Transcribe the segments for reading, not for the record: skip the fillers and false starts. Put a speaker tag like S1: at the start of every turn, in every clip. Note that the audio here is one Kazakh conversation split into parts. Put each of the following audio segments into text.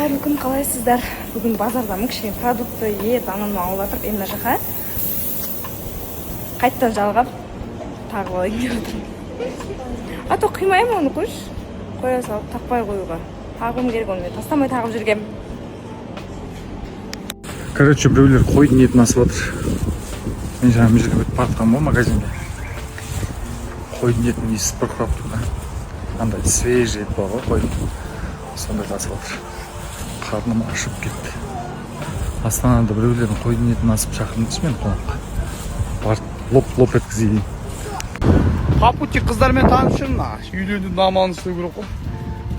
S1: Қайырлы күн, қалайсыздар? Бүгін базардамын, кішкене продукты ет, ананы алып жатырмын. Енді мына жаққа қайттан жалғап тағып алайын деп отырмын. А то қимаймын оны, қоя салып тақпай қоюға. Тағым керек оны, тастамай тағып жүргем.
S2: Короче, біреулер қойдың етін асып отыр. Мен жаңа мына жерге өтіп бардым ғой магазинге. Қойдың етін иісі бұрқырап тұр да. Андай свежий ет бар ғой қойдың. Сондай асып отыр. Қарным ашып кетті. Астанада біреулердің қойдың етін асып шақырыңызшы мен қонаққа. Барып лоп еткізейін.
S3: По пути қыздармен танысып жүрмін. Үйленудің амалын істеу керек қой.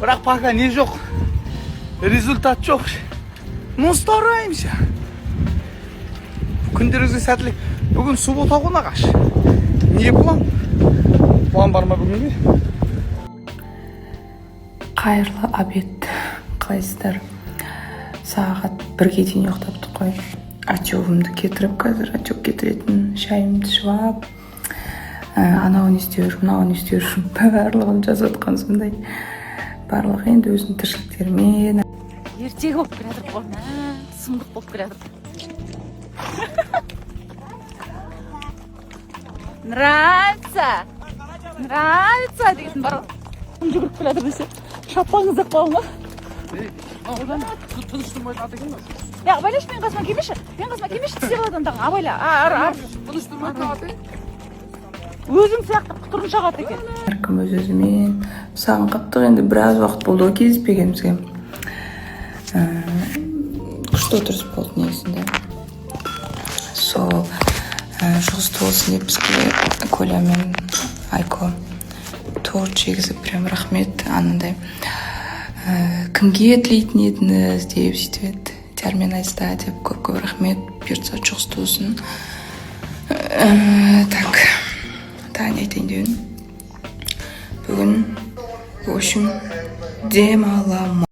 S3: Бірақ пока не жоқ. Результат жоқ. Ну, стараемся. Күндеріңізге сәттілік. Бүгін суббота ғой нағаш. Не план? План бар ма бүгінге?
S4: Қайырлы обед. Қалайсыздар? Сағат 1-ге дейін ұйықтаптық қой. Очогымды кетіріп, қазір очог кетіретін шайымды ішіп, анауын істеуір, мынауын істеуір, барлығын жазып отқан сондай. Барлығы енді өзінің тіршіліктерімен.
S1: Ертегі болып келатыр ғой, сұмдық болып келатыр. Нравится деген бар. Жүгіріп келатыр десе, шаппаңыз ықпауына.
S3: Одан тыныштырмай таты екен ба?
S1: Ya ablaylaş men qasma kelmish. Men qasma kelmish tizirlardan taq ablayla.
S3: Тыныштырмай таты.
S1: Өзің сияқты құтырын шағат екен.
S4: Әркім өз-өзімен саған қаптық, енді біраз уақыт болды ғой кездеспегенімізге. Күшті отырыс болды негізінде. Сол жұғысты болсын деп бізге Коля мен Айко торт жегізіп, прям рахмет анандай. Кімге тілейтін едіңіз деп сөйтіп еді. Термен айста деп көп рахмет, бұйыртса жұғысты болсын. Так, не айтайын деуін. Бүгін, в общем, демаламын.